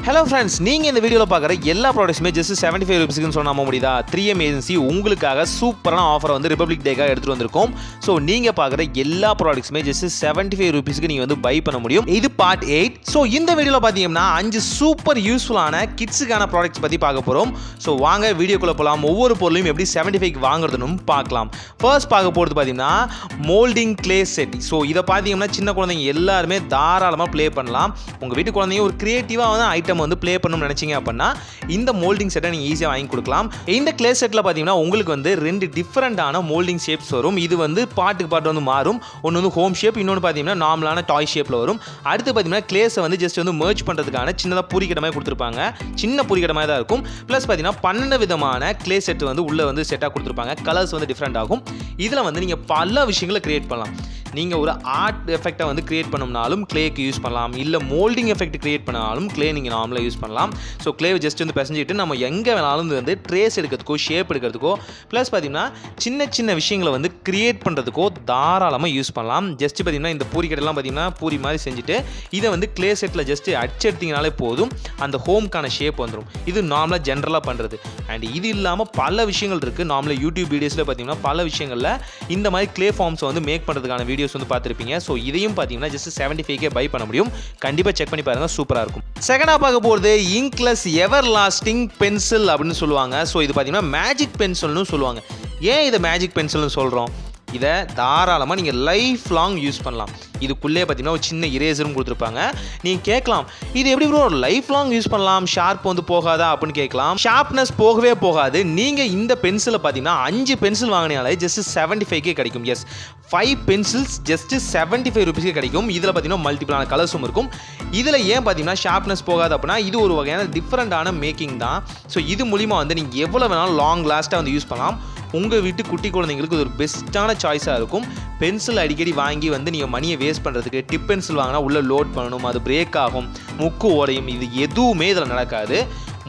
Hello friends, நீங்கள் இந்த வீடியோவில் பார்க்குற எல்லா ப்ராடக்ட்ஸுமே ஜஸ்ட் 75 ரூபீஸ்க்குன்னு சொன்னால் முடியுதா? 3M ஏஜென்சி உங்களுக்காக சூப்பரான ஆஃபர் வந்து ரிபப்ளிக் டேக்காக எடுத்துகிட்டு வந்திருக்கோம். ஸோ நீங்கள் பார்க்குற எல்லா ப்ராடக்ட்ஸுமே ஜஸ்ட் 75 ரூபீஸ்க்கு நீங்கள் வந்து பை பண்ண முடியும். இது பார்ட் 8. ஸோ இந்த வீடியோவில் பார்த்தீங்கன்னா 5 சூப்பர் யூஸ்ஃபுல்லான கிட்ஸுக்கான ப்ராடக்ட்ஸ் பற்றி பார்க்க போகிறோம். ஸோ வாங்க வீடியோக்குள்ளே போகலாம். ஒவ்வொரு பொருளையும் எப்படி 75க்கு வாங்குறதுன்னு பார்க்கலாம். ஃபர்ஸ்ட் பார்க்க போகிறது பார்த்தீங்கன்னா மோல்டிங் கிளே செட். ஸோ இதை பார்த்தீங்கன்னா சின்ன குழந்தைங்க எல்லாருமே தாராளமாக ப்ளே பண்ணலாம். உங்கள் வீட்டு குழந்தைங்க ஒரு க்ரியேட்டிவாக வந்து ஐட்டம் வந்து ப்ளே பண்ணணும்னு நினைச்சீங்க அப்படின்னா இந்த மோல்டிங் செட்டை நீங்கள் ஈஸியாக வாங்கி கொடுக்கலாம். இந்த கிளே செட்டில் பார்த்தீங்கன்னா உங்களுக்கு வந்து 2 டிஃப்ரெண்டான மோல்டிங் ஷேப்ஸ் வரும். இது வந்து பாட்டுக்கு பாட்டு வந்து மாறும். ஒன்று வந்து ஹோம் ஷேப், இன்னொன்று பார்த்தீங்கன்னா நார்மலான டாய் ஷேப்பில் வரும். அடுத்து பார்த்தீங்கன்னா கிளேஸை வந்து ஜஸ்ட் வந்து மெர்ஜ் பண்ணுறதுக்கான சின்னதாக பூரிக்கடை மாதிரி கொடுத்துருப்பாங்க. சின்ன பூரிக்கடை மாதிரி தான் இருக்கும். ப்ளஸ் பார்த்தீங்கன்னா 12 விதமான கிளே செட் வந்து உள்ளே வந்து செட்டாக கொடுத்துருப்பாங்க. கலர்ஸ் வந்து டிஃப்ரெண்ட் ஆகும். இதில் வந்து நீங்கள் பல விஷயங்களை கிரியேட் பண்ணலாம். நீங்கள் ஒரு ஆர்ட் எஃபெக்டை வந்து கிரியேட் பண்ணணும்னாலும் கிளேக்கு யூஸ் பண்ணலாம். இல்லை மோல்டிங் எஃபெக்ட் கிரியேட் பண்ணாலும் கிளே நீங்கள் நார்மலாக யூஸ் பண்ணலாம். ஸோ கிளே ஜஸ்ட் வந்து பிசைஞ்சிட்டு நம்ம எங்கே வேணாலும் வந்து ட்ரேஸ் எடுக்கிறதுக்கோ ஷேப் எடுக்கிறதுக்கோ ப்ளஸ் பார்த்தீங்கன்னா சின்ன சின்ன விஷயங்களை வந்து கிரியேட் பண்ணுறதுக்கோ தாராளமாக யூஸ் பண்ணலாம். ஜஸ்ட் பார்த்தீங்கன்னா இந்த பூரி கடையெல்லாம் பார்த்தீங்கன்னா பூரி மாதிரி செஞ்சுட்டு இதை வந்து கிளே செட்டில் ஜஸ்ட் அடிச்செடுத்தீங்கனாலே போதும், அந்த ஹோம்க்கான ஷேப் வந்துடும். இது நார்மலாக ஜென்ரலாக பண்ணுறது. அண்ட் இது இல்லாமல் பல விஷயங்கள் இருக்குது. நார்மலாக யூடியூப் வீடியோஸில் பார்த்தீங்கன்னா பல விஷயங்களில் இந்த மாதிரி கிளே ஃபார்ம்ஸை வந்து மேக் பண்ணுறதுக்கான வீடியோஸ் வந்து பார்த்துருப்பீங்க. ஸோ இதையும் பார்த்தீங்கன்னா ஜஸ்ட் 75K பை பண்ண முடியும். கண்டிப்பாக செக் பண்ணி பாருங்கள், சூப்பராக இருக்கும். செகண்டாக பார்க்க போகிறது இங்க்லெஸ் எவர் லாஸ்டிங் பென்சில் அப்படின்னு சொல்லுவாங்க. ஸோ இது பார்த்தீங்கன்னா மேஜிக் பென்சில்னு சொல்லுவாங்க. ஏன் இதை மேஜிக் பென்சில்னு சொல்கிறோம்? இதை தாராளமாக நீங்கள் லைஃப் லாங் யூஸ் பண்ணலாம். இதுக்குள்ளே பார்த்தீங்கன்னா ஒரு சின்ன இரேசரும் கொடுத்துருப்பாங்க. நீங்கள் கேட்கலாம், இது எப்படி ப்ரோ லைஃப் லாங் யூஸ் பண்ணலாம், ஷார்ப் வந்து போகாதா அப்படின்னு கேட்கலாம். ஷார்ப்னஸ் போகவே போகாது. நீங்கள் இந்த பென்சிலை பார்த்தீங்கன்னா 5 பென்சில் வாங்கினாலே ஜஸ்ட் 75K கிடைக்கும். எஸ், 5 பென்சில்ஸ் ஜஸ்ட் 75 ரூபீஸ்க்கு கிடைக்கும். இதில் பார்த்தீங்கன்னா மல்டிபிளான கலர்ஸும் இருக்கும். இதில் ஏன் பார்த்தீங்கன்னா ஷார்ப்னஸ் போகாது அப்படின்னா இது ஒரு வகையான டிஃப்ரெண்டான மேக்கிங் தான். ஸோ இது மூலிமா வந்து நீங்கள் எவ்வளோ வேணாலும் லாங் லாஸ்ட்டாக வந்து யூஸ் பண்ணலாம். உங்கள் வீட்டு குட்டி குழந்தைங்களுக்கு இது ஒரு பெஸ்ட்டான சாய்ஸாக இருக்கும். பென்சில் அடிக்கடி வாங்கி வந்து நீங்கள் மணியை வேஸ்ட் பண்ணுறதுக்கு, டிப் பென்சில் வாங்கினா உள்ளே லோட் பண்ணணும், அது பிரேக் ஆகும், முக்கு ஓடையும், இது எதுவுமே இதில் நடக்காது.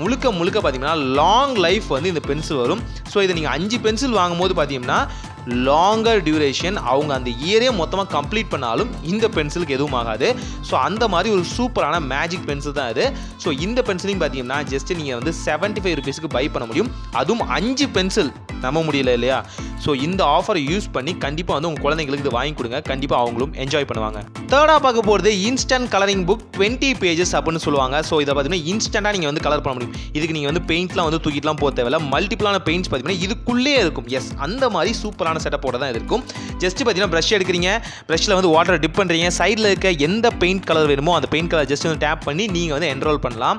முழுக்க முழுக்க பார்த்தீங்கன்னா லாங் லைஃப் வந்து இந்த பென்சில் வரும். ஸோ இதை நீங்கள் 5 பென்சில் வாங்கும்போது பார்த்தீங்கன்னா லாங்கர் டியூரேஷன், அவங்க அந்த இயரே மொத்தமாக கம்ப்ளீட் பண்ணாலும் இந்த பென்சிலுக்கு எதுவும் ஆகாது. ஸோ அந்த மாதிரி ஒரு சூப்பரான மேஜிக் பென்சில் தான் இது. ஸோ இந்த பென்சிலையும் பார்த்தீங்கன்னா ஜஸ்ட் நீங்கள் வந்து 75 ரூபீஸ்க்கு பை பண்ண முடியும். அதுவும் 5 பென்சில், நம்ப முடியல இல்லையா? ஸோ இந்த ஆஃபரை யூஸ் பண்ணி கண்டிப்பாக வந்து உங்கள் குழந்தைங்களுக்கு இது வாங்கி கொடுங்க. கண்டிப்பாக அவங்களும் என்ஜாய் பண்ணுவாங்க. தேர்டாக பார்க்க போகிறது இன்ஸ்டன்ட் கலரிங் புக் 20 பேஜஸ் அப்படின்னு சொல்லுவாங்க. ஸோ இதை பார்த்தீங்கன்னா இன்ஸ்டண்ட்டாக நீங்கள் வந்து கலர் பண்ண முடியும். இதுக்கு நீங்கள் வந்து பெயிண்ட்லாம் வந்து தூக்கிட்டுலாம் போக தேவையில்ல. மல்டிபிளான பெயிண்ட்ஸ் பார்த்தீங்கன்னா இதுக்குள்ளே இருக்கும். எஸ், அந்த மாதிரி சூப்பரான செட்டப்போட தான் இருக்கும். ஜஸ்ட் பார்த்தீங்கன்னா ப்ரஷ் எடுக்கிறீங்க, ப்ரஷ்ஷில் வந்து வாட்டரை டிப் பண்ணுறீங்க, சைடில் இருக்க எந்த பெயிண்ட் கலர் வேணுமோ அந்த பெயிண்ட் கலர் ஜஸ்ட் வந்து டேப் பண்ணி நீங்கள் வந்து என்ரோல் பண்ணலாம்.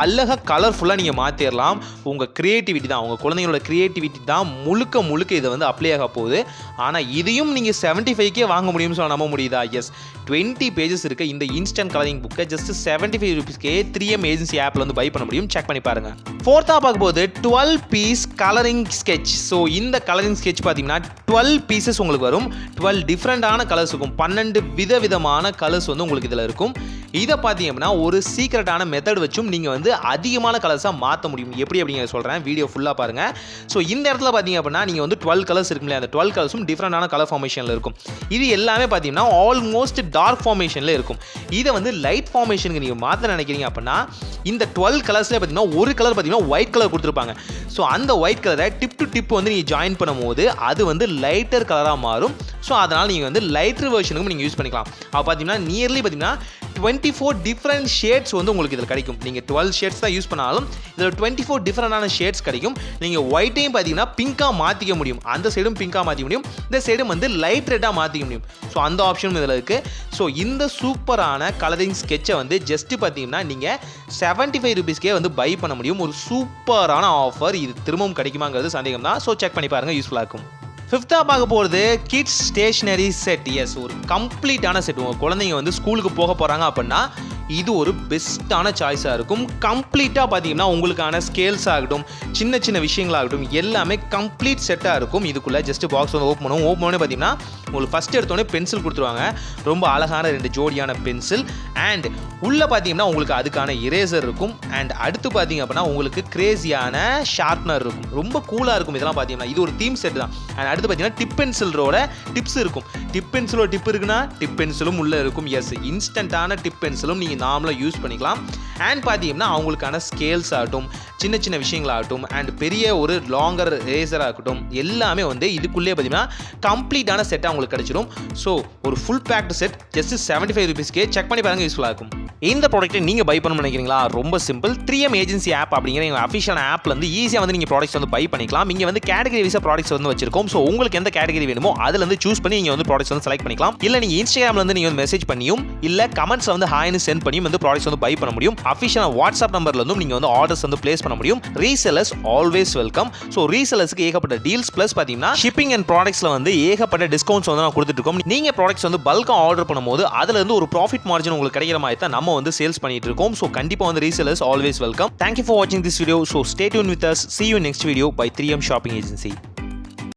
அழகாக கலர்ஃபுல்லாக நீங்கள் மாற்றிடலாம். உங்கள் க்ரியேட்டிவிட்டி தான், உங்கள் குழந்தைங்களோட க்ரியேட்டிவிட்டி தான் முழுக்க முழுக்க இதை வந்து அப்ளை ஆக போகுது. ஆனால் இதையும் நீங்கள் 75K வாங்க முடியும்னு சொல்ல நம்ப முடியுதா? எஸ், 20 பேஜஸ் இருக்க இந்த இன்ஸ்டன்ட் கலரிங் புக்கை ஜஸ்ட் 75 ரூபீஸ்க்கே 3M ஏஜென்சி ஆப்பில் வந்து பை பண்ண முடியும். செக் பண்ணி பாருங்கள். ஃபோர்த்தாக பார்க்கும்போது 12 பீஸ் கலரிங் ஸ்கெட்ச். ஸோ இந்த கலரிங் ஸ்கெட்ச் பார்த்தீங்கன்னா 12 பீசஸ் உங்களுக்கு வரும். 12 டிஃப்ரெண்டான கலர்ஸ் இருக்கும். 12 விதவிதமான கலர்ஸ் வந்து உங்களுக்கு இதில் இருக்கும். இதை பார்த்தீங்க அப்படின்னா ஒரு சீக்ரெட்டான மெத்தட் வச்சும் நீங்கள் வந்து அதிகமான கலர்ஸாக மாற்ற முடியும். எப்படி அப்படிங்கிற சொல்கிறேன், வீடியோ ஃபுல்லாக பாருங்கள். ஸோ இந்த இடத்துல பார்த்தீங்க அப்படின்னா நீங்கள் வந்து 12 கலர்ஸ் இருக்கும் இல்லையா, அந்த 12 கலர்ஸும் டிஃப்ரெண்டான கலர் ஃபார்மேஷனில் இருக்கும். இது எல்லாமே பார்த்தீங்கன்னா ஆல்மோஸ்ட் டார்க் ஃபார்மேஷனில் இருக்கும். இதை வந்து லைட் ஃபார்மேஷனுக்கு நீங்கள் மாற்ற நினைக்கிறீங்க அப்படின்னா இந்த 12 கலர்ஸில் பார்த்தீங்கன்னா ஒரு கலர் பார்த்தீங்கன்னா ஒயிட் கலர் கொடுத்துருப்பாங்க. ஸோ அந்த ஒயிட் கலரை டிப் டு டிப் வந்து நீங்கள் ஜாயின் பண்ணும்போது அது வந்து லைட்டர் கலராக மாறும். ஸோ அதனால் நீங்கள் வந்து லைட்டர் வெர்ஷனுக்கும் நீங்கள் யூஸ் பண்ணிக்கலாம். அப்போ பார்த்தீங்கன்னா நியர்லி பார்த்தீங்கன்னா 24 டிஃப்ரெண்ட் ஷேட்ஸ் வந்து உங்களுக்கு இதில் கிடைக்கும். நீங்கள் 12 ஷேட்ஸ் தான் யூஸ் பண்ணாலும் இதில் 24 டிஃப்ரெண்டான ஷேட்ஸ் கிடைக்கும். நீங்கள் ஒயிட்டையும் பார்த்தீங்கன்னா பிங்காக மாற்றிக்க முடியும். அந்த சைடும் பிங்காக மாற்றிக்க முடியும், இந்த சைடும் வந்து லைட் ரெட்டாக மாற்றிக்க முடியும். ஸோ அந்த ஆப்ஷனும் இதில் இருக்குது. ஸோ இந்த சூப்பரான கலரிங் ஸ்கெட்சை வந்து ஜஸ்ட் பார்த்தீங்கன்னா நீங்கள் 75 ரூபீஸ்க்கே வந்து பை பண்ண முடியும். ஒரு சூப்பரான ஆஃபர். இது திரும்பவும் கிடைக்குமாங்கிறது சந்தேகம் தான். ஸோ செக் பண்ணி பாருங்கள், யூஸ்ஃபுல்லாக இருக்கும். ஃபிஃப்த்தாக பார்க்க போகிறது கிட்ஸ் ஸ்டேஷ்னரி செட். எஸ், ஒரு கம்ப்ளீட்டான செட். உங்கள் குழந்தைங்க வந்து ஸ்கூலுக்கு போக போகிறாங்க அப்படின்னா இது ஒரு பெஸ்ட்டான சாய்ஸாக இருக்கும். கம்ப்ளீட்டாக பார்த்தீங்கன்னா உங்களுக்கான ஸ்கேல்ஸ் ஆகட்டும், சின்ன சின்ன விஷயங்களாகட்டும் எல்லாமே கம்ப்ளீட் செட்டாக இருக்கும். இதுக்குள்ளே ஜஸ்ட் பாக்ஸ் வந்து ஓப்பன் பண்ணுவோம். ஓப்பன் பண்ணி பார்த்தீங்கன்னா உங்களுக்கு ஃபஸ்ட் எடுத்தோடனே பென்சில் கொடுத்துருவாங்க. ரொம்ப அழகான 2 ஜோடியான பென்சில். அண்ட் உள்ளே பார்த்தீங்கன்னா உங்களுக்கு அதுக்கான இரேசர் இருக்கும். அண்ட் அடுத்து பார்த்தீங்க அப்படின்னா உங்களுக்கு கிரேசியான ஷார்ப்னர் இருக்கும். ரொம்ப கூலாக இருக்கும். இதெல்லாம் பார்த்தீங்கன்னா இது ஒரு தீம் செட் தான். அண்ட் அடுத்து பார்த்தீங்கன்னா டிப் பென்சிலோட டிப்ஸ் இருக்கும். டிப் பென்சிலோ டிப் இருக்குன்னா டிப் பென்சிலும் உள்ளே இருக்கும். எஸ், இன்ஸ்டன்ட்டான டிப் பென்சிலும் நீங்கள் நார்மலாக யூஸ் பண்ணிக்கலாம். அண்ட் பார்த்தீங்கன்னா அவங்களுக்கான ஸ்கேல்ஸ் ஆகட்டும், சின்ன சின்ன விஷயங்களாகட்டும், அண்ட் பெரிய ஒரு லாங்கர் ரேசர் ஆகட்டும், எல்லாமே வந்து இதுக்குள்ளே பார்த்தீங்கன்னா கம்ப்ளீட்டான செட்டாக உங்களுக்கு கிடைச்சிடும். ஸோ ஒரு ஃபுல் பேக்டு செட் ஜஸ்ட் 75 rupeesக்கே செக் பண்ணி பாருங்கள், யூஸ்ஃபுல்லாக இருக்கும். இந்த ப்ராடக்ட்டை நீங்கள் பை பண்ண நினைக்கிறீங்களா? ரொம்ப சிம்பிள். 3M ஏஜென்சி ஆப் அப்படிங்கிற எங்கள் அஃபிஷியல் ஆப்பில் வந்து ஈஸியாக வந்து நீங்கள் ப்ராடக்ட்ஸ் வந்து பை பண்ணிக்கலாம். இங்கே வந்து கேட்டகரி வைஸாக ப்ராடக்ட்ஸ் வந்து வச்சிருக்கோம். ஸோ உங்களுக்கு எந்த கேட்டகரி வேணுமோ அதில் வந்து சூஸ் பண்ணி நீங்கள் வந்து ப்ராடக்ட்ஸ் வந்து செலக்ட் பண்ணிக்கலாம். இல்லை நீங்கள் இன்ஸ்டாகிராமில் வந்து நீங்கள் வந்து மெசேஜ் பண்ணியும், இல்லை கமெண்ட்ஸ் வந்து ஹாய்னு சென்ட் பண்ணியும் வந்து ப்ராடக்ட்ஸ் வந்து பை பண்ண முடியும். அஃபிஷியல் வாட்ஸ்அப் நம்பர்ல இருந்தும் நீங்கள் வந்து ஆர்டர்ஸ் வந்து பிளேஸ் பண்ண முடியும். Resellers always welcome. ஸோ ரீசெல்லர்ஸ்க்கு ஏகப்பட்ட டீல்ஸ் ப்ளஸ் பார்த்தீங்கன்னா ஷிப்பிங் அண்ட் ப்ராடக்ட்ஸ்ல வந்து ஏகப்பட்ட டிஸ்கவுண்ட்ஸ் வந்து நான் கொடுத்துட்டு இருக்கோம். நீங்கள் ப்ராடக்ட்ஸ் வந்து பல்காக ஆர்டர் பண்ணும்போது அதில் இருந்து ஒரு ப்ராஃபிட் மார்ஜின் உங்களுக்கு கிடைக்கிற மாதிரி தான் நம்ம வந்து சேல்ஸ் பண்ணிட்டு இருக்கோம். ஸோ கண்டிப்பாக வந்து resellers always welcome. Thank you for வாட்சிங் this video. So stay tuned with us. See you next video by 3M Shopping Agency.